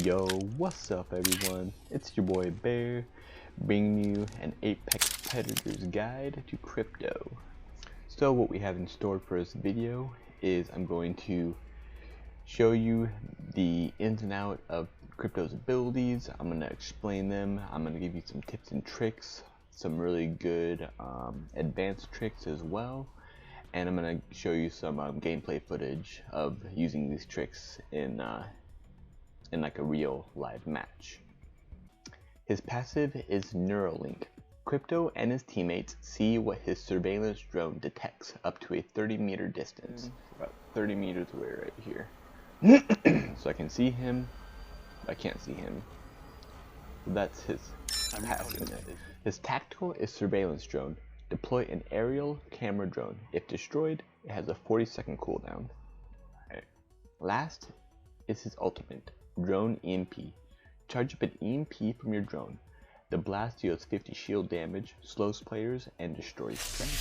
Yo, what's up everyone? It's your boy Bear, bringing you an Apex Predators guide to crypto. So what we have in store for this video is I'm going to show you the ins and out of crypto's abilities. I'm going to explain them. I'm going to give you some tips and tricks, some really good advanced tricks as well. And I'm going to show you some gameplay footage of using these tricks in like a real live match. His passive is Neuralink. Crypto and his teammates see what his surveillance drone detects up to a 30-meter distance. About 30 meters away right here. So I can see him, but I can't see him. So that's his passive. His tactical is surveillance drone. Deploy an aerial camera drone. If destroyed, it has a 40-second cooldown. Right. Last is his ultimate, drone EMP. Charge up an EMP from your drone. The blast deals 50 shield damage, slows players, and destroys threats.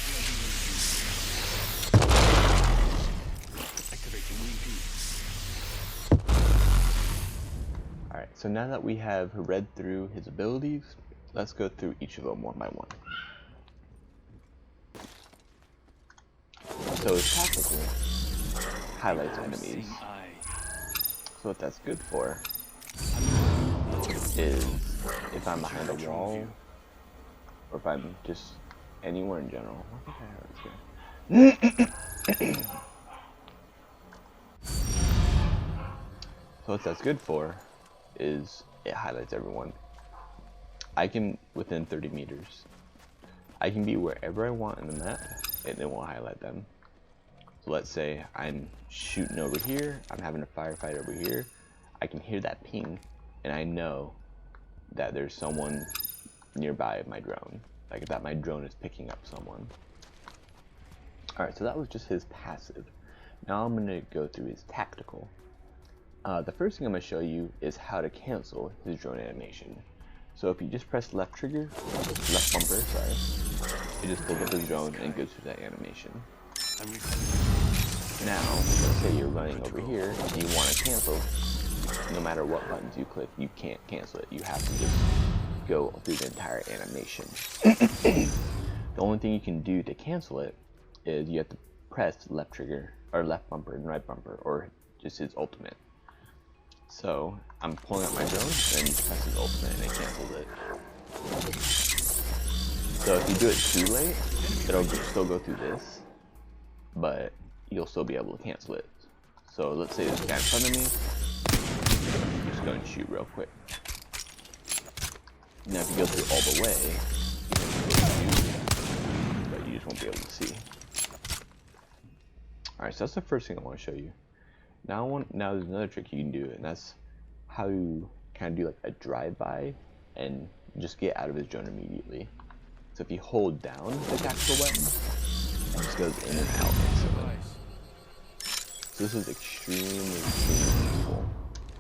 Alright, so now that we have read through his abilities, let's go through each of them one by one. So his tactical highlights enemies. So what that's good for is if I'm behind a wall, or if I'm just anywhere in general. So what that's good for is it highlights everyone. I can, within 30 meters, I can be wherever I want in the map and it will highlight them. So let's say I'm shooting over here, I'm having a firefight over here, I can hear that ping, and I know that there's someone nearby my drone, like that my drone is picking up someone. Alright, so that was just his passive. Now I'm going to go through his tactical. The first thing I'm going to show you is how to cancel his drone animation. So if you just press left trigger, left bumper, sorry, it just pulls up his drone and goes through that animation. Now, let's say you're running over here and you want to cancel. No matter what buttons you click, you can't cancel it. You have to just go through the entire animation. The only thing you can do to cancel it is you have to press left trigger, or left bumper and right bumper, or just his ultimate. So, I'm pulling up my drone, and then you press his ultimate and it cancels it. So if you do it too late, it'll still go through this, but you'll still be able to cancel it. So let's say this guy in front of me, I'm just going to shoot real quick. Now if you go through all the way, you can shoot, but you just won't be able to see. Alright, so that's the first thing I want to show you. Now there's another trick you can do, and that's how you kind of do like a drive-by and just get out of his drone immediately. So if you hold down the tactical button, it just goes in and out instantly. So this is extremely useful.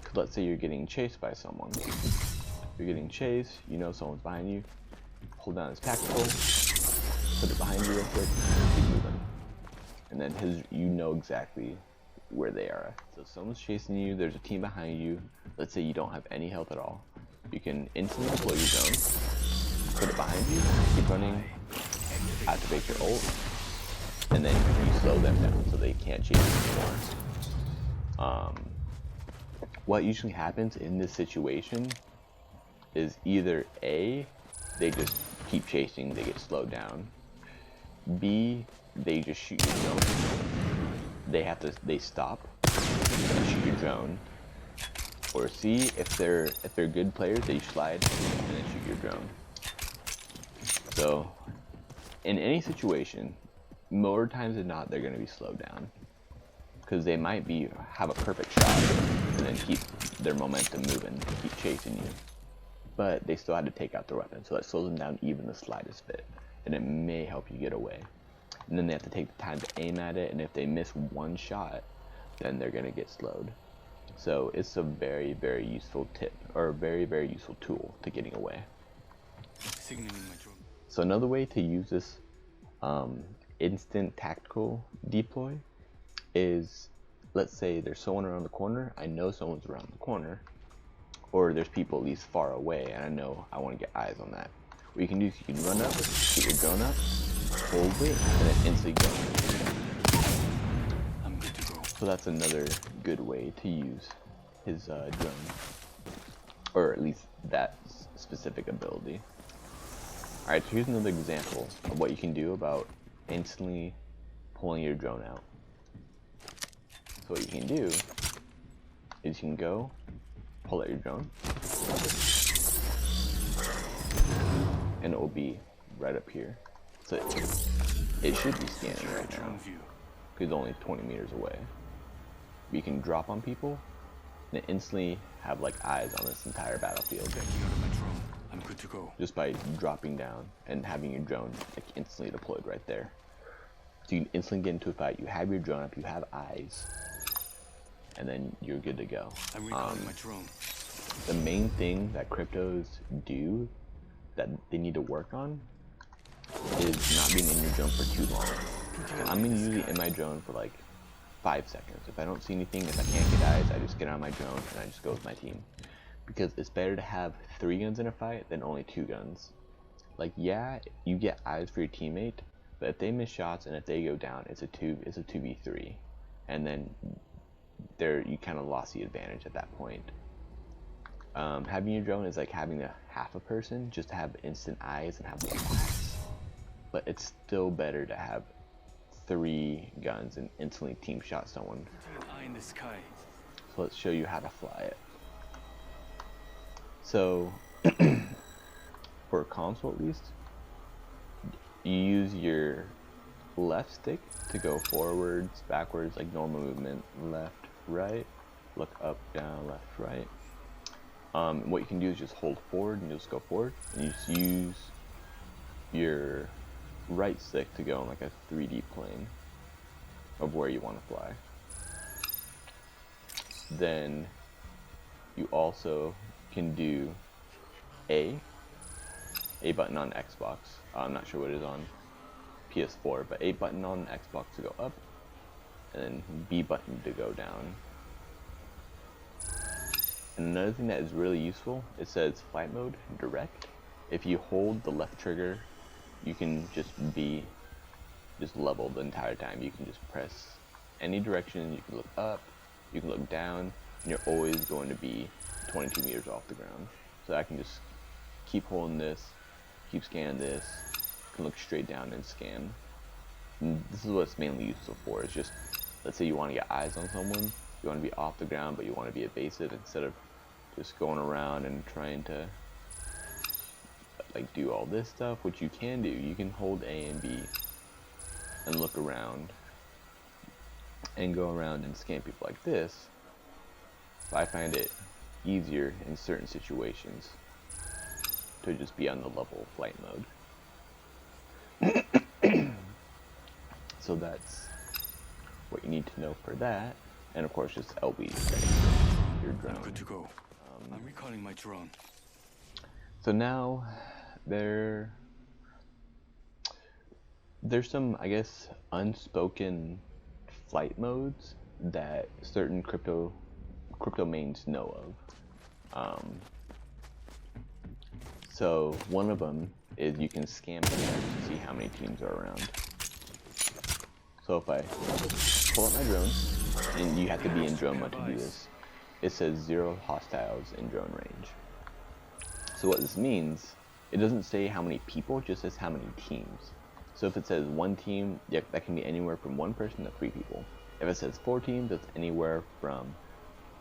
Because let's say you're getting chased by someone. You're getting chased, you know someone's behind you, hold down his tactical, put it behind you real quick, keep moving. And then you know exactly where they are. So if someone's chasing you, there's a team behind you, let's say you don't have any health at all, you can instantly deploy your drone, put it behind you, keep running, activate your ult, and then you slow them down so they can't chase you anymore. What usually happens in this situation is either A, they just keep chasing, they get slowed down, B, they just shoot your drone, they stop and shoot your drone, or C, if they're good players, they slide and then shoot your drone. So in any situation, more times than not, they're going to be slowed down because they might have a perfect shot and then keep their momentum moving, keep chasing you, but they still had to take out their weapon, so that slows them down even the slightest bit, and it may help you get away. And then they have to take the time to aim at it, and if they miss one shot, then they're going to get slowed. So it's a very, very useful tip, or a very, very useful tool to getting away. So another way to use this instant tactical deploy is, let's say there's someone around the corner, I know someone's around the corner, or there's people at least far away, and I know I want to get eyes on that. What you can do is you can run up, get your drone up, hold it, and then instantly go. I'm good to go. So that's another good way to use his drone, or at least that specific ability. Alright, so here's another example of what you can do about instantly pulling your drone out. So what you can do is you can go, pull out your drone, and it will be right up here. So it should be scanning right now, because it's only 20 meters away. You can drop on people, and instantly have like eyes on this entire battlefield. I'm good to go. Just by dropping down and having your drone like instantly deployed right there. So you can instantly get into a fight, you have your drone up, you have eyes, and then you're good to go. I'm recalling my drone. The main thing that cryptos do that they need to work on is not being in your drone for too long. I'm usually in my drone for like 5 seconds. If I don't see anything, if I can't get eyes, I just get on my drone and I just go with my team. Because it's better to have 3 guns in a fight than only 2 guns. Like, yeah, you get eyes for your teammate, but if they miss shots and if they go down, it's a 2v3, and then you kind of lost the advantage at that point. Having your drone is like having half a person just to have instant eyes and have 1 eyes. But it's still better to have 3 guns and instantly team shot someone. Eye in the sky. So let's show you how to fly it. So, for console at least, you use your left stick to go forwards, backwards, like normal movement, left, right, look up, down, left, right. What you can do is just hold forward and you'll just go forward, and you just use your right stick to go in like a 3D plane of where you want to fly. Then you also can do A button on Xbox. I'm not sure what it is on PS4, but A button on Xbox to go up, and then B button to go down. And another thing that is really useful, it says flight mode direct. If you hold the left trigger, you can just be level the entire time. You can just press any direction, you can look up, you can look down, and you're always going to be 22 meters off the ground. So I can just keep holding this, keep scanning this, can look straight down and scan. And this is what it's mainly useful for. It's just, let's say you want to get eyes on someone, you want to be off the ground, but you want to be evasive instead of just going around and trying to like do all this stuff. What you can do, you can hold A and B and look around and go around and scan people like this. But I find it easier in certain situations to just be on the level flight mode. So that's what you need to know for that, and of course just LB your drone. I'm good to go. I'm recalling my drone. So now there's some, I guess, unspoken flight modes that certain crypto mains know of. So one of them is you can scan players to see how many teams are around. So if I pull out my drone, and you have to be in drone mode to do this, it says 0 hostiles in drone range. So what this means, it doesn't say how many people, it just says how many teams. So if it says 1 team, yeah, that can be anywhere from 1 person to 3 people. If it says 4 teams, that's anywhere from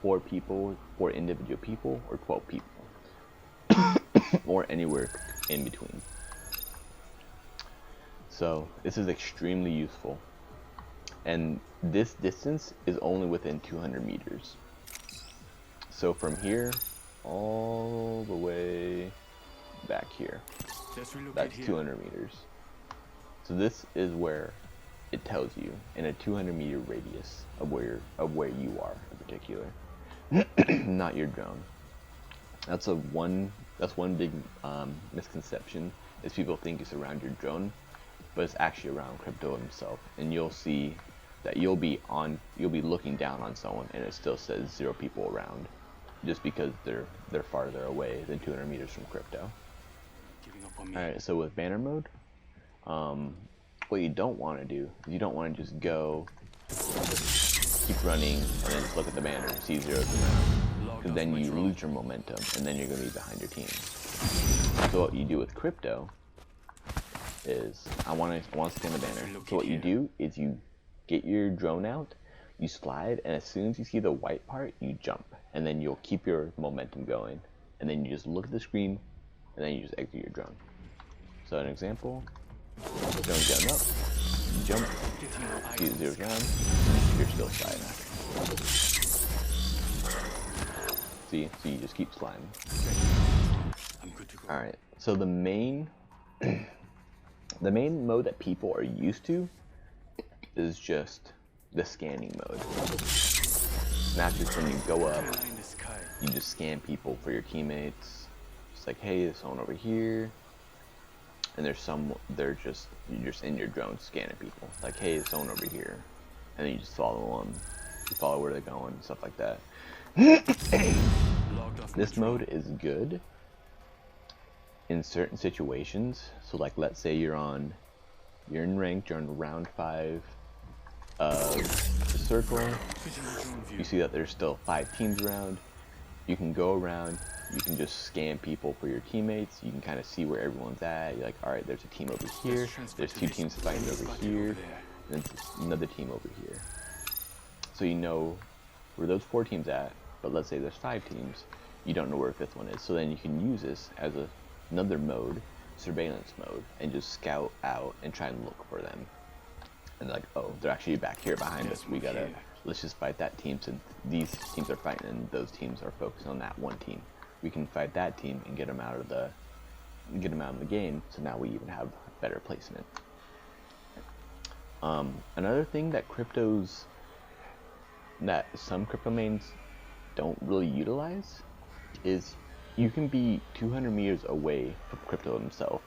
4 people, 4 individual people, or 12 people. Or anywhere in between. So this is extremely useful. And this distance is only within 200 meters. So from here, all the way back here, that's 200 meters. So this is where it tells you in a 200 meter radius of where you are in particular, not your drone. That's one big misconception, is people think it's around your drone, but it's actually around crypto himself. And you'll see that you'll be looking down on someone and it still says 0 people around, just because they're farther away than 200 meters from crypto. Giving up on me. Alright, so with banner mode, what you don't want to do is you don't want to just go, keep running, and then just look at the banner, see zeros around, because then you lose your momentum, and then you're going to be behind your team. So what you do with crypto is, I want to scan the banner. So what you do is you get your drone out, you slide, and as soon as you see the white part, you jump, and then you'll keep your momentum going, and then you just look at the screen, and then you just exit your drone. So an example, drone's going up, you jump, see the zeros around, you're still sliding. See, so you just keep sliding. I'm good to go. Alright, so the main mode that people are used to is just the scanning mode. And that's just when you go up, you just scan people for your teammates. It's like, hey, there's someone over here, and you're just in your drone scanning people. Like, hey, there's someone over here, and then you just follow them. You follow where they're going, stuff like that. This mode is good in certain situations. So like, let's say you're in ranked, you're on round 5 of the circle, you see that there's still 5 teams around, you can go around, you can just scan people for your teammates, you can kind of see where everyone's at. You're like, alright, there's a team over here, there's 2 teams fighting over here, and then another team over here. So you know where those 4 teams at, but let's say there's 5 teams, you don't know where the 5th one is. So then you can use this as another mode, surveillance mode, and just scout out and try and look for them. And like, oh, they're actually back here behind us. Let's just fight that team, since these teams are fighting and those teams are focused on that one team. We can fight that team and get them out of the game. So now we even have better placement. Another thing that some crypto mains don't really utilize is you can be 200 meters away from crypto himself.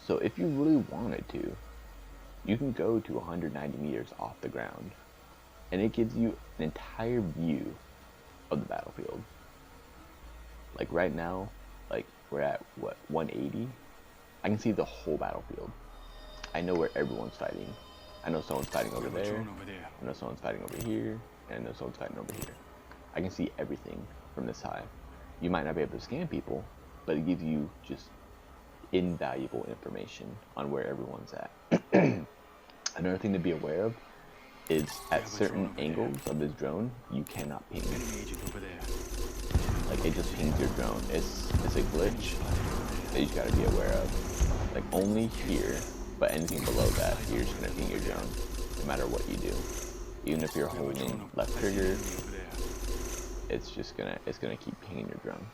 So if you really wanted to, you can go to 190 meters off the ground, and it gives you an entire view of the battlefield. Like right now, like we're at what, 180? I can see the whole battlefield. I know where everyone's fighting. I know someone's fighting over there. I know someone's fighting over here, and I know someone's fighting over here. I can see everything from this high. You might not be able to scan people, but it gives you just invaluable information on where everyone's at. Another thing to be aware of is at certain angles of this drone, you cannot ping. Like, it just pings your drone. It's a glitch that you just gotta be aware of. Like, only here, but anything below that, you're just gonna ping your drone, no matter what you do. Even if you're holding left trigger, it's gonna keep pinging your drone.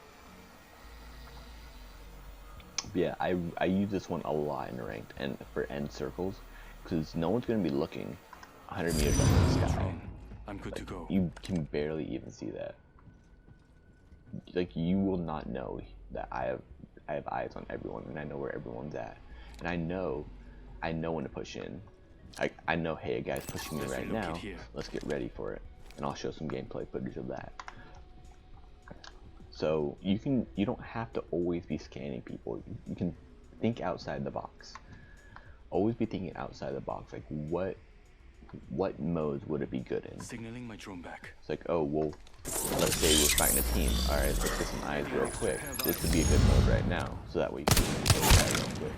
But yeah, I use this one a lot in ranked and for end circles, because no one's gonna be looking 100 meters up in the sky. I'm good to go. You can barely even see that. Like, you will not know that I have eyes on everyone, and I know where everyone's at, and I know when to push in. I know, hey, a guy's pushing me right now. Let's get ready for it, and I'll show some gameplay footage of that. So you don't have to always be scanning people. You can think outside the box. Always be thinking outside the box. Like, what modes would it be good in? Signaling my drone back. It's like, oh, well, let's say we're fighting a team. All right, let's get some eyes real quick. This would be a good mode right now, so that way you can get the guy real quick.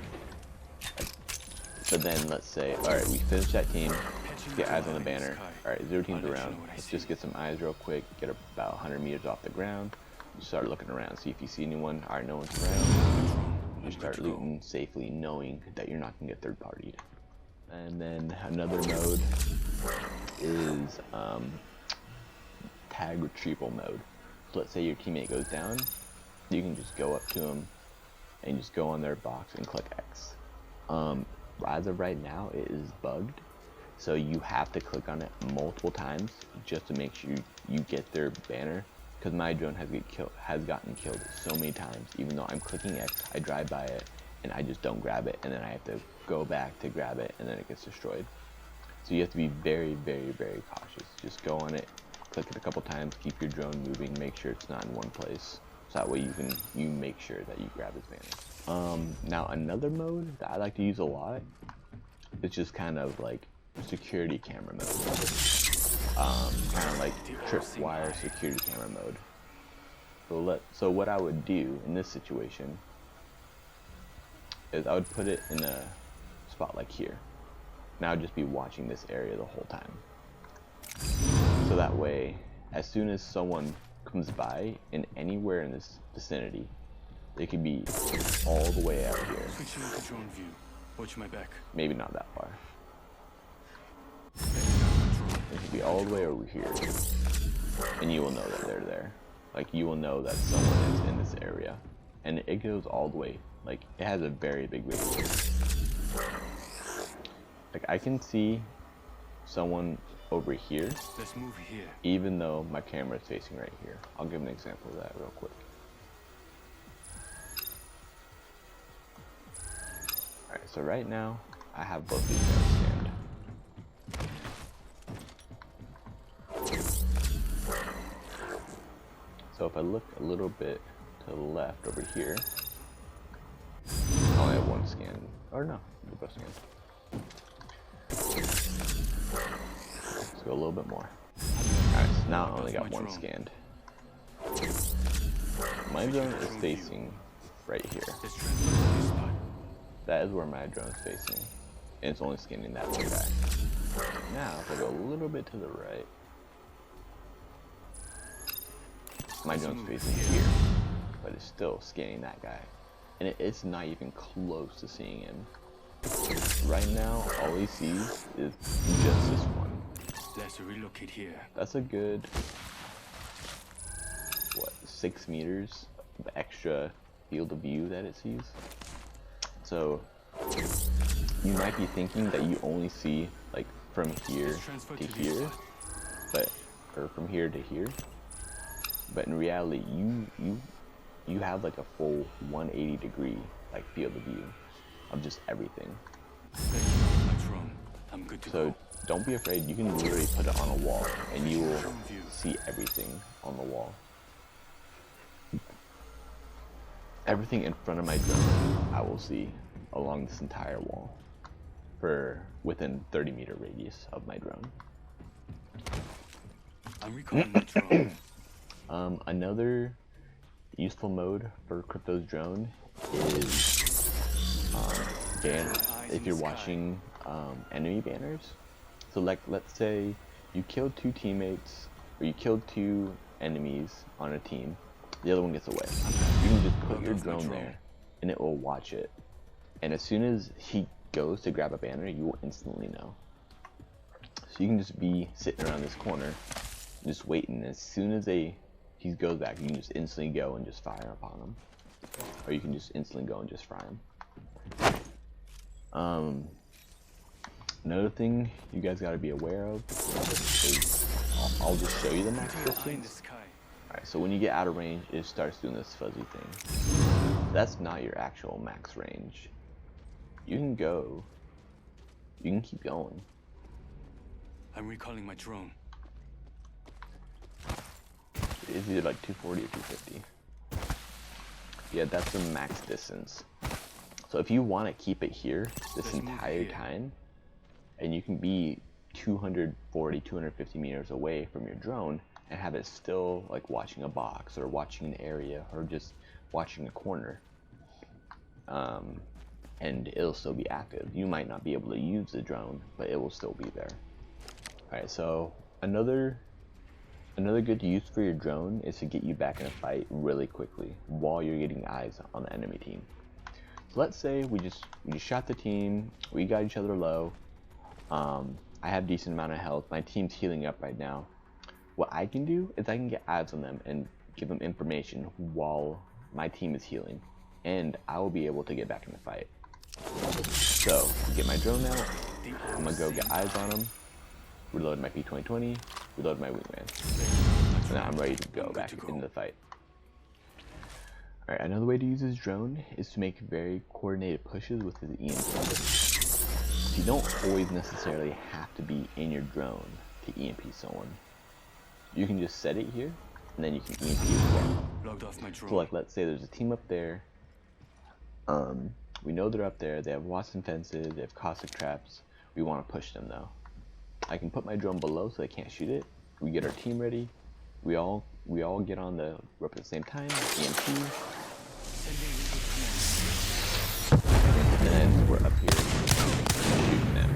But then let's say, all right, we finished that team. Let's get eyes on the banner. All right, 0 teams around. Let's just get some eyes real quick. Get about 100 meters off the ground. You start looking around, see if you see anyone. All right, no one's around. You start looting safely, knowing that you're not gonna get third partied. And then another mode is tag retrieval mode. So let's say your teammate goes down, you can just go up to them and just go on their box and click X. As of right now, it is bugged, so you have to click on it multiple times just to make sure you get their banner. Because my drone has gotten killed so many times. Even though I'm clicking X, I drive by it and I just don't grab it, and then I have to go back to grab it, and then it gets destroyed. So you have to be very, very, very cautious. Just go on it, click it a couple times, keep your drone moving, make sure it's not in one place. So that way you make sure that you grab his banner. Now another mode that I like to use a lot, it's just kind of like security camera mode. Kind of like tripwire security camera mode. So what I would do in this situation is I would put it in a spot like here. Now I'd just be watching this area the whole time. So that way, as soon as someone comes by in anywhere in this vicinity, they could be all the way out here. Switching to drone view. Watch my back. Maybe not that far. It could be all the way over here, and you will know that they're there. Like, you will know that someone is in this area, and it goes all the way. Like, it has a very big radius. Like, I can see someone over here, Let's move here. even though my camera is facing right here. I'll give an example of that real quick. Alright, so right now, I have both these guys scanned. So if I look a little bit to the left over here, I only have one scan. Or no, they're both scanned. Let's go a little bit more. Alright, so now I only got one scanned. My drone is facing right here. Let's transfer to this spot. That is where my drone is facing. And it's only scanning that one guy. Now, if I go a little bit to the right, my drone's facing here, but it's still scanning that guy. And it's not even close to seeing him. Right now, all he sees is just this one. Let's relocate here. That's a good, what, 6 meters of extra field of view that it sees. So, you might be thinking that you only see, like, from here to here, but, or from here to here. But in reality, you have like a full 180 degree like field of view of just everything. I'm good to So go. don't be afraid. You can literally put it on a wall, and you will see everything on the wall. Everything in front of my drone, I will see along this entire wall for within 30-meter radius of my drone. I'm recalling my drone. Another useful mode for Crypto's drone is if you're watching enemy banners. So like, let's say you killed 2 teammates, or you killed 2 enemies on a team, the other one gets away. You can just put your drone there, and it will watch it. And as soon as he goes to grab a banner, you will instantly know. So you can just be sitting around this corner, just waiting. As soon as he goes back, you can just instantly go and just fire upon him. Or you can just instantly go and just fry him. Another thing you guys got to be aware of is I'll just show you the max distance. Alright, so when you get out of range, it starts doing this fuzzy thing. That's not your actual max range. You can go. You can keep going. I'm recalling my drone. It's either like 240 or 250. Yeah, that's the max distance. So if you want to keep it here this entire time, and you can be 240, 250 meters away from your drone and have it still like watching a box or watching an area or just watching a corner, and it'll still be active. You might not be able to use the drone, but it will still be there. Alright, so another good use for your drone is to get you back in a fight really quickly while you're getting eyes on the enemy team. So let's say we just shot the team, we got each other low. I have decent amount of health. My team's healing up right now. What I can do is I can get eyes on them and give them information while my team is healing, and I will be able to get back in the fight. So to get my drone out, I'm gonna go get eyes on them, reload my P2020, reload my wingman, and now I'm ready to go back into the fight. Alright, another way to use this drone is to make very coordinated pushes with his EMP. So you don't always necessarily have to be in your drone to EMP someone. you can just set it here, and then you can EMP as well. Logged off my drone. So like, let's say there's a team up there. We know they're up there. They have Wattson fences. They have caustic traps. We want to push them though. I can put my drone below so they can't shoot it. We get our team ready. We all get on the rope at the same time. EMP. And then we're up here shooting them.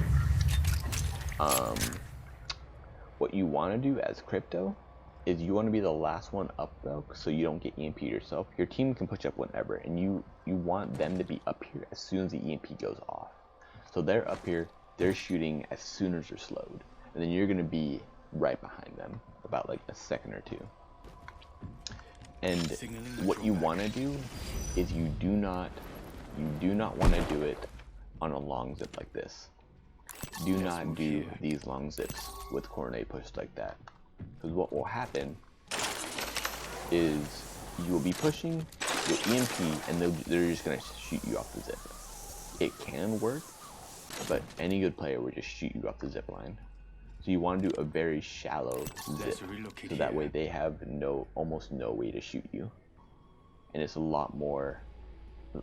What you want to do as crypto is you want to be the last one up though, so you don't get EMP'd yourself. Your team can push up whenever, and you want them to be up here as soon as the EMP goes off. So they're up here, they're shooting as soon as they're slowed, and then you're gonna be right behind them, about like a second or two. And what you want to do is you do not want to do it on a long zip like this. Do not do these long zips with coordinate push like that. Because what will happen is you will be pushing, you'll EMP, and they're just going to shoot you off the zip. It can work, but any good player will just shoot you off the zip line. So you want to do a very shallow zip, so that way they have almost no way to shoot you. And it's a lot more,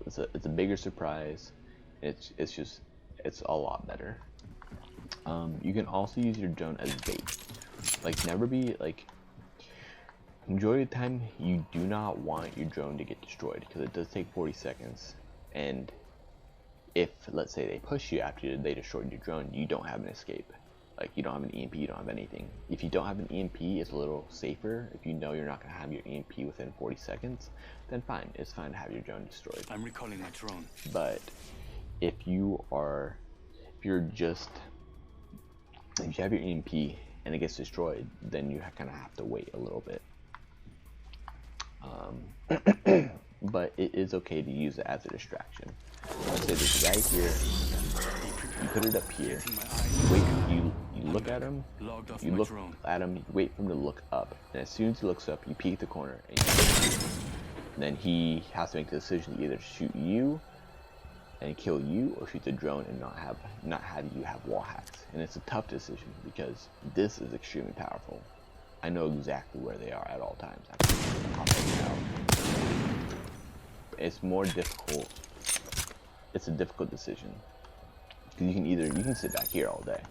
it's a bigger surprise, and it's a lot better. You can also use your drone as bait. Like, majority of the time, you do not want your drone to get destroyed, because it does take 40 seconds. And if, let's say, they push you after they destroyed your drone, you don't have an escape. Like, you don't have an EMP, you don't have anything. If you don't have an EMP, it's a little safer. If you know you're not going to have your EMP within 40 seconds, then fine. It's fine to have your drone destroyed. I'm recalling my drone. But if you have your EMP and it gets destroyed, then you kind of have to wait a little bit. But it is okay to use it as a distraction. Let's say this guy here, you put it up here, you look at him, you wait for him to look up, and as soon as he looks up, you peek the corner, and then he has to make the decision to either shoot you and kill you, or shoot the drone and not have you have wall hacks. And it's a tough decision because this is extremely powerful. I know exactly where they are at all times. It's more difficult. It's a difficult decision because you can sit back here all day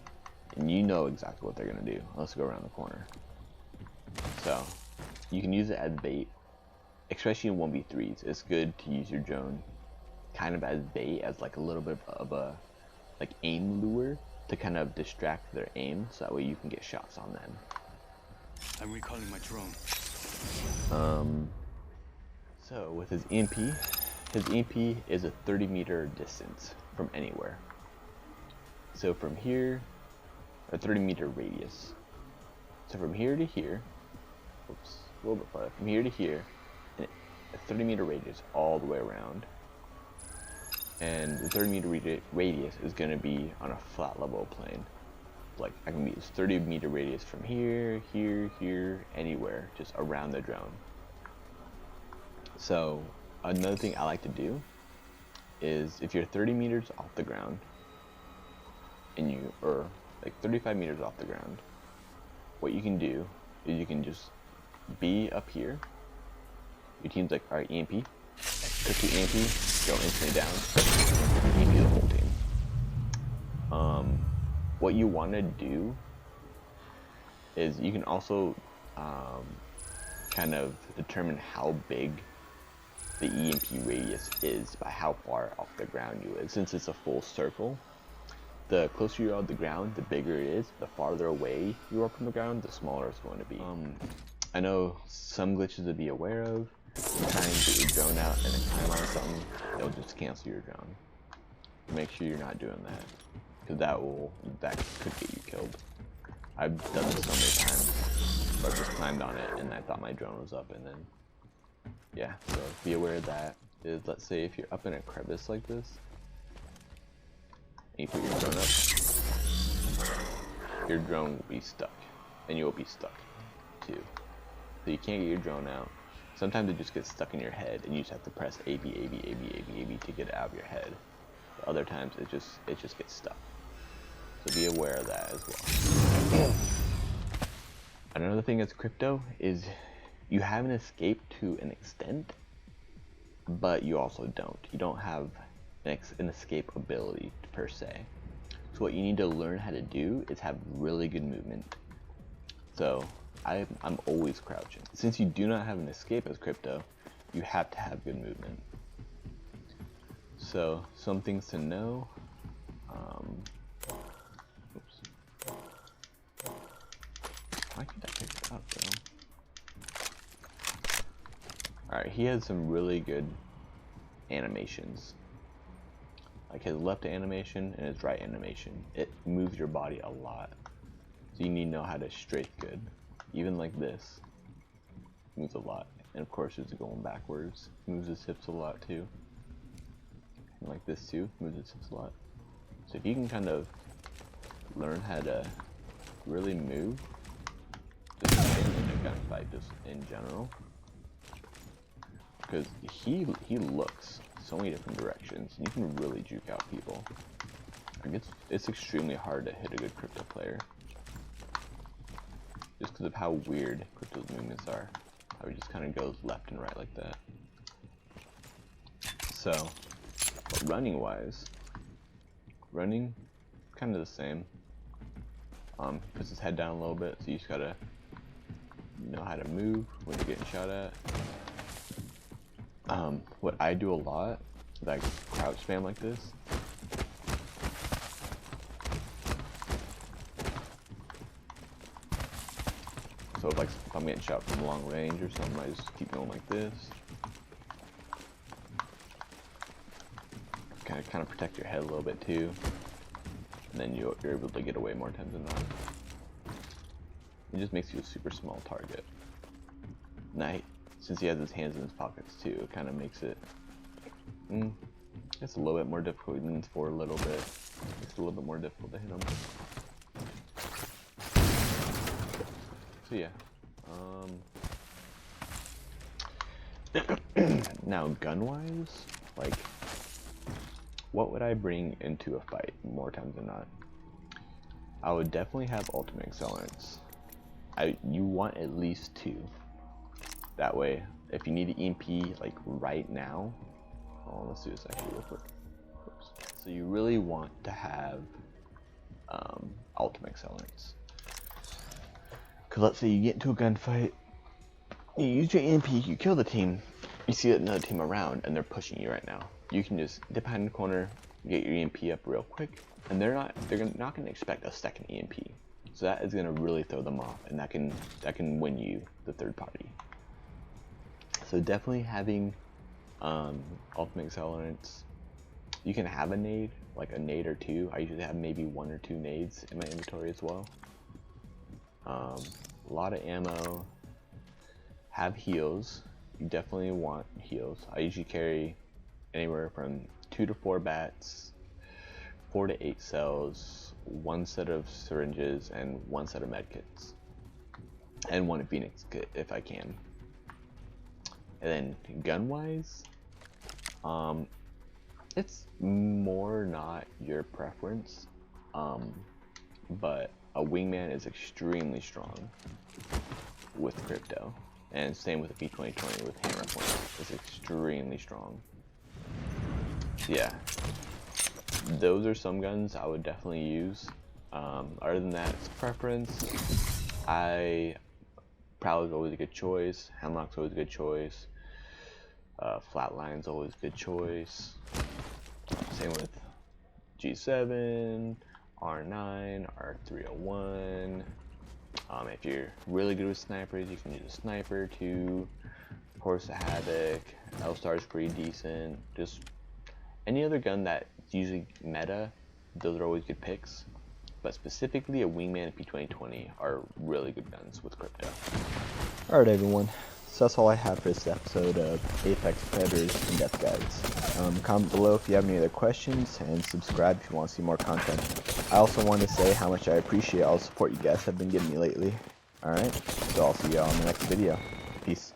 and you know exactly what they're gonna do. Let's go around the corner. So you can use it as bait, especially in 1v3s. It's good to use your drone kind of as bait, as like a little bit of a like aim lure to kind of distract their aim, so that way you can get shots on them. I'm recalling my drone. So with his EMP is a 30-meter distance from anywhere. So from here, a 30-meter radius. So from here to here, oops, a little bit farther. From here to here, and a 30-meter radius all the way around. And the 30-meter radius is going to be on a flat level plane. Like, I can use 30-meter radius from here, here, here, anywhere, just around the drone. So another thing I like to do is, if you're 30 meters off the ground, or like 35 meters off the ground, what you can do is you can just be up here. Your team's like, alright, EMP. Click the EMP, go instantly down, EMP the whole team. What you want to do is you can also kind of determine how big the EMP radius is by how far off the ground you is. Since it's a full circle, the closer you are to the ground, the bigger it is. The farther away you are from the ground, the smaller it's going to be. I know some glitches to be aware of. Try and get your drone out and then climb on something, it'll just cancel your drone. Make sure you're not doing that, because that could get you killed. I've done this so many times where I just climbed on it and I thought my drone was up, and then yeah, so be aware of that. Let's say if you're up in a crevice like this and you put your drone up, your drone will be stuck and you will be stuck too. So you can't get your drone out. Sometimes it just gets stuck in your head and you just have to press A, B, A, B, A, B, A, B, A, B to get it out of your head. But other times it just gets stuck. So be aware of that as well. Another thing that's crypto is you have an escape to an extent, but you also don't. You don't have an escape ability per se. So what you need to learn how to do is have really good movement. So I'm always crouching. Since you do not have an escape as crypto, you have to have good movement. So some things to know. Oops. Why can't I pick it up though? Alright, he has some really good animations. Like his left animation and his right animation. It moves your body a lot. So you need to know how to strafe good. Even like this. Moves a lot. And of course it's going backwards. Moves his hips a lot too. And like this too. Moves his hips a lot. So if you can kind of learn how to really move, just in a gunfight just in general. Because he looks so many different directions, and you can really juke out people. Like it's extremely hard to hit a good crypto player, just because of how weird crypto's movements are. How he just kind of goes left and right like that. So, but running wise, kind of the same. Puts his head down a little bit, so you just gotta know how to move when you're getting shot at. What I do a lot is I crouch spam like this. So if I'm getting shot from long range or something, I just keep going like this. Kind of protect your head a little bit too. And then you're able to get away more times than not. It just makes you a super small target. Now, since he has his hands in his pockets too, it kind of makes it it's a little bit more difficult than for a little bit. It's a little bit more difficult to hit him. So yeah. Now gun wise, like what would I bring into a fight more times than not? I would definitely have ultimate accelerants. You want at least 2. That way, if you need an EMP like right now, let's do this actually real quick. Oops. So you really want to have ultimate accelerants. Cause let's say you get into a gunfight, you use your EMP, you kill the team, you see another team around and they're pushing you right now. You can just dip behind the corner, get your EMP up real quick, and they're not going to expect a second EMP. So that is going to really throw them off, and that can win you the third party. So definitely having ultimate accelerants. You can have a nade, like a nade or 2. I usually have maybe 1 or 2 nades in my inventory as well. A lot of ammo. Have heals. You definitely want heals. I usually carry anywhere from 2 to 4 bats, 4 to 8 cells, 1 set of syringes, and 1 set of medkits, and 1 Phoenix kit if I can. And then gun wise, it's more not your preference, but a wingman is extremely strong with crypto, and same with the P2020 with hammer point. It's extremely strong. Yeah, those are some guns I would definitely use. Other than that, it's preference. Prowler's always a good choice. Hemlock's always a good choice. Flatline's always a good choice. Same with G7, R9, R301. If you're really good with snipers, you can use a sniper too. Of course, a Havoc. L-Star's pretty decent. Just any other gun that's usually meta, those are always good picks. But specifically, a wingman and P2020 are really good guns with crypto. Alright everyone, so that's all I have for this episode of Apex Predators and Death Guides. Comment below if you have any other questions, and subscribe if you want to see more content. I also want to say how much I appreciate all the support you guys have been giving me lately. Alright, so I'll see you all in the next video. Peace.